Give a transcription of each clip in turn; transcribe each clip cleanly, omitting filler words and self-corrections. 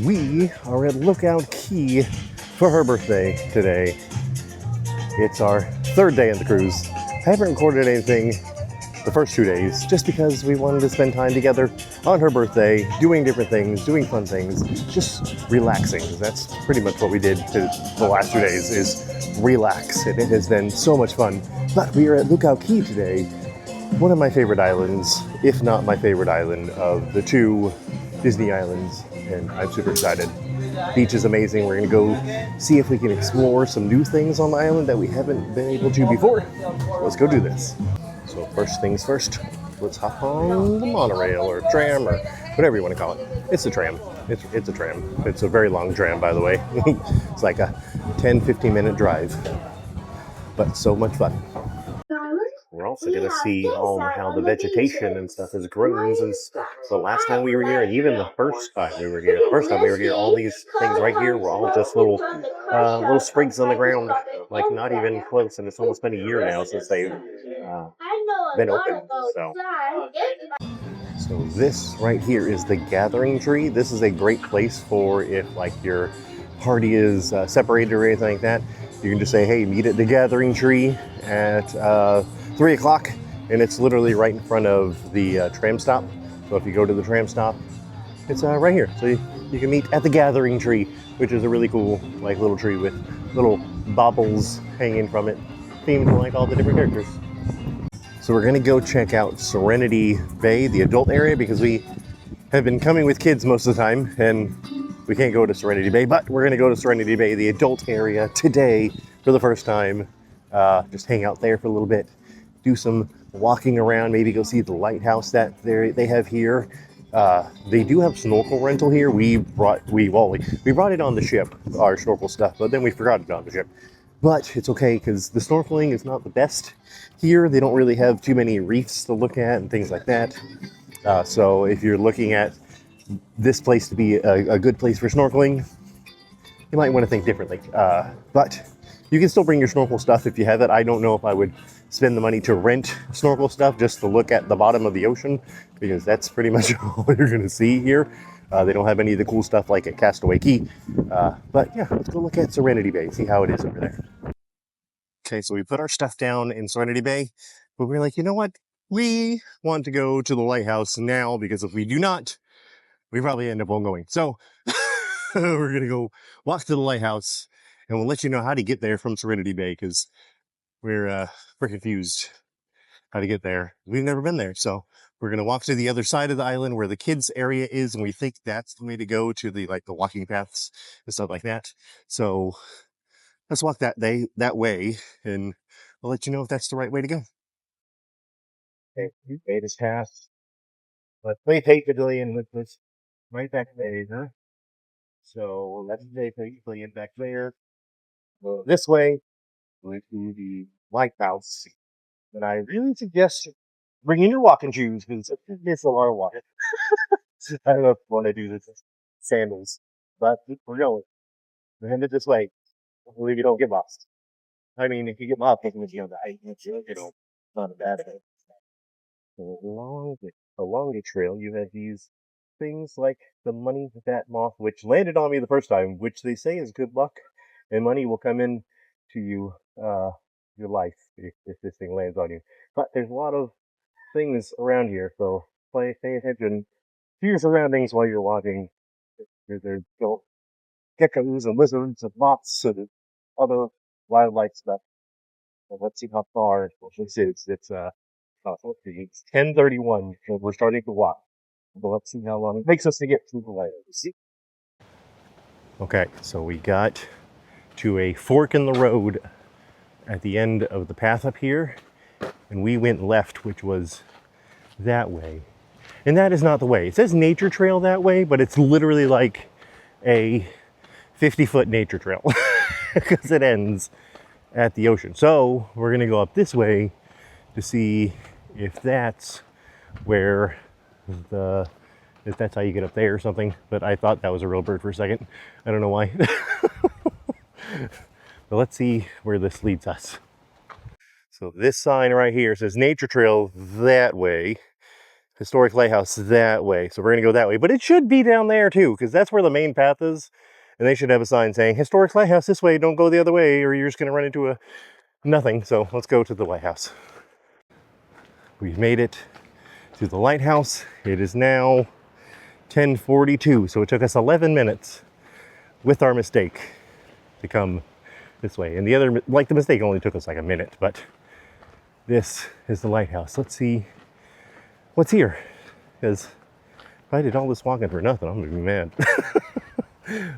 We are at Lookout Key for her birthday today. It's our third day on the cruise. I haven't recorded anything the first 2 days just because we wanted to spend time together on her birthday, doing different things, doing fun things, just relaxing. That's pretty much what we did the last 2 days is relax, and it has been so much fun. But we are at Lookout Key today, one of my favorite islands, if not my favorite island of the two Disney islands, and I'm super excited. Beach is amazing. We're gonna go see if we can explore some new things on the island that we haven't been able to before. Let's go do this. So first things first, let's hop on the monorail or tram or whatever you want to call it. It's a tram. It's a tram. It's a very long tram, by the way. It's like a 10-15 minute drive, but so much fun. We're also going to see how the vegetation and stuff has grown since the last time we were here, and even the first time we were here. The first time we were here, all these things right here were all just little sprigs on the ground, like not even close. And it's almost been a year now since they've been open. So this right here is the gathering tree. This is a great place for if like your party is separated or anything like that. You can just say, hey, meet at the gathering tree at 3 o'clock, and it's literally right in front of the tram stop. So if you go to the tram stop, it's right here. So you can meet at the gathering tree, which is a really cool like little tree with little baubles hanging from it, themed like all the different characters. So we're gonna go check out Serenity Bay, the adult area, because we have been coming with kids most of the time and we can't go to Serenity Bay, but we're gonna go to Serenity Bay, the adult area, today for the first time. Just hang out there for a little bit, do some walking around, maybe go see the lighthouse that they have here. They do have snorkel rental here. We brought it on the ship, our snorkel stuff, but then we forgot it on the ship. But it's okay because the snorkeling is not the best here. They don't really have too many reefs to look at and things like that. So if you're looking at this place to be a good place for snorkeling, you might want to think differently. But you can still bring your snorkel stuff if you have it. I don't know if I would spend the money to rent snorkel stuff just to look at the bottom of the ocean, because that's pretty much all you're going to see here. They don't have any of the cool stuff like at Castaway Cay. But yeah, let's go look at Serenity Bay, see how it is over there. Okay, so we put our stuff down in Serenity Bay, but we're like, you know what? We want to go to the lighthouse now, because if we do not, we probably end up won't going. So we're going to go walk to the lighthouse, and we'll let you know how to get there from Serenity Bay, because we're confused how to get there. We've never been there. So we're going to walk to the other side of the island where the kids area is, and we think that's the way to go to the walking paths and stuff like that. So let's walk that way, and I'll let you know if that's the right way to go. Okay, you made us pass. Let's play Pavilion with this right back there, huh? So let's play Pavilion back there. Go this way, going to the lighthouse. And I really suggest bringing your walking shoes, because it's a lot of water. I don't know if you want to do this with sandals, but we're going. We're headed this way. Hopefully we don't get lost. I mean, if you get lost, it means you die. It's not a bad thing. So along the trail, you have these things like the money that moth, which landed on me the first time, which they say is good luck, and money will come in to you, your life, if this thing lands on you. But there's a lot of things around here, so pay attention to your surroundings while you're walking. There's geckos and lizards and moths and other wildlife stuff. So let's see how far this is. It's 10:31, so we're starting to walk. But let's see how long it takes us to get to the light. Okay, so we got to a fork in the road at the end of the path up here, and we went left, which was that way. And that is not the way. It says nature trail that way, but it's literally like a 50-foot nature trail because it ends at the ocean. So we're gonna go up this way to see if that's where if that's how you get up there or something. But I thought that was a real bird for a second. I don't know why. But let's see where this leads us. So this sign right here says nature trail that way. Historic lighthouse that way. So we're going to go that way. But it should be down there too, because that's where the main path is. And they should have a sign saying, historic lighthouse this way, don't go the other way, or you're just going to run into a nothing. So let's go to the lighthouse. We've made it to the lighthouse. It is now 10:42. So it took us 11 minutes with our mistake to come this way. And the other, like the mistake only took us like a minute, but this is the lighthouse. Let's see what's here, because if I did all this walking for nothing, I'm gonna be mad.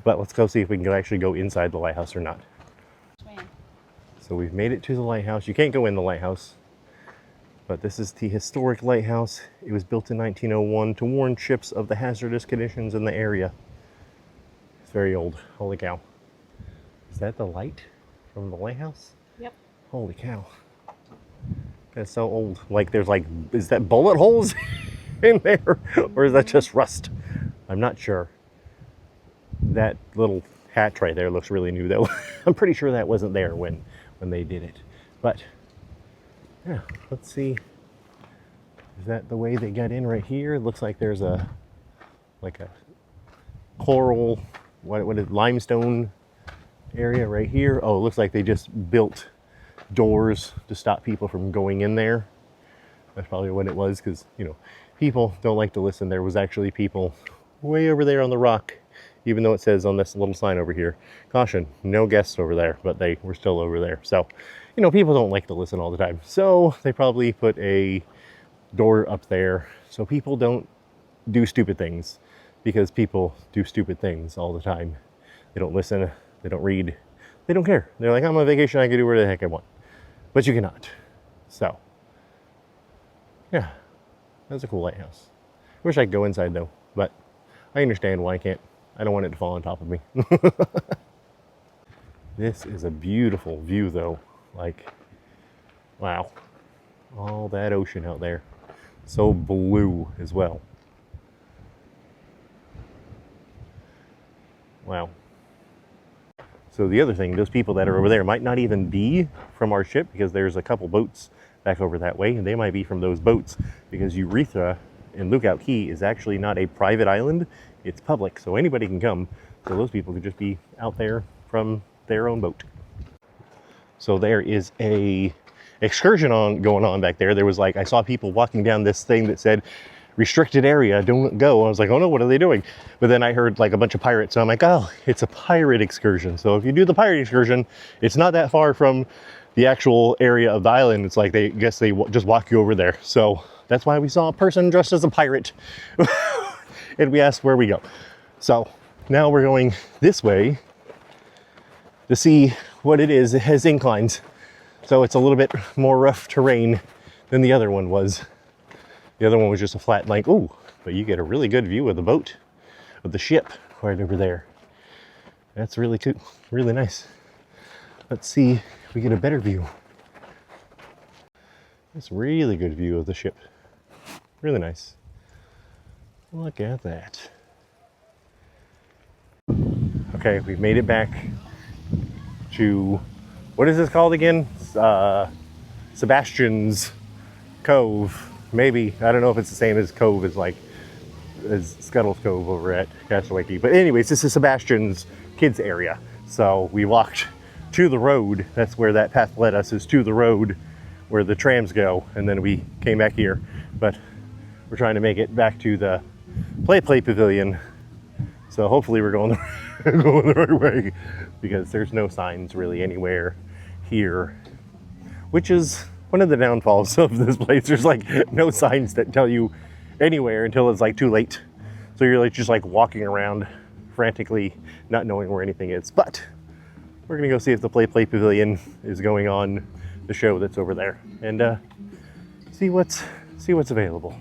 But let's go see if we can actually go inside the lighthouse or not. So we've made it to the lighthouse. You can't go in the lighthouse, but this is the historic lighthouse. It was built in 1901 to warn ships of the hazardous conditions in the area. It's very old. Holy cow. Is that the light from the lighthouse? Yep. Holy cow. That's so old. Like there's like, is that bullet holes in there? Or is that just rust? I'm not sure. That little hatch right there looks really new though. I'm pretty sure that wasn't there when they did it. But yeah, let's see. Is that the way they got in right here? It looks like there's a coral, what is limestone area right here. Oh, it looks like they just built doors to stop people from going in there. That's probably what it was, because you know, people don't like to listen. There was actually people way over there on the rock, even though it says on this little sign over here, caution, no guests over there, but they were still over there. So, you know, people don't like to listen all the time. So they probably put a door up there so people don't do stupid things, because people do stupid things all the time. They don't listen, they don't read, they don't care. They're like, I'm on vacation, I can do whatever the heck I want. But you cannot. So, yeah, that's a cool lighthouse. I wish I could go inside though, but I understand why I can't. I don't want it to fall on top of me. This is a beautiful view though. Like, wow. All that ocean out there. So blue as well. Wow. So the other thing, those people that are over there might not even be from our ship, because there's a couple boats back over that way, and they might be from those boats, because Urethra in Lookout Key is actually not a private island, it's public, so anybody can come. So those people could just be out there from their own boat. So there is a excursion going on back there. There was like, I saw people walking down this thing that said restricted area, don't go. I was like, oh no, what are they doing? But then I heard like a bunch of pirates, so I'm like, oh, it's a pirate excursion. So if you do the pirate excursion, it's not that far from the actual area of the island. It's like they just walk you over there. So that's why we saw a person dressed as a pirate. And we asked where we go. So now we're going this way to see what it is. It has inclines, so it's a little bit more rough terrain than the other one was. The other one was just a flat, like, ooh, but you get a really good view of the boat, of the ship right over there. That's really cool, really nice. Let's see if we get a better view. That's a really good view of the ship. Really nice. Look at that. Okay, we've made it back to, what is this called again? Sebastian's Cove. Maybe, I don't know if it's the same as Cove as Scuttle's Cove over at Castaway Key. But anyways, this is Sebastian's kids area. So we walked to the road. That's where that path led us, is to the road where the trams go. And then we came back here. But we're trying to make it back to the Play Pavilion. So hopefully we're going the right way, because there's no signs really anywhere here, which is one of the downfalls of this place. There's like no signs that tell you anywhere until it's like too late. So you're like just like walking around frantically, not knowing where anything is. But we're gonna go see if the Play Pavilion is going on, the show that's over there, and see what's available.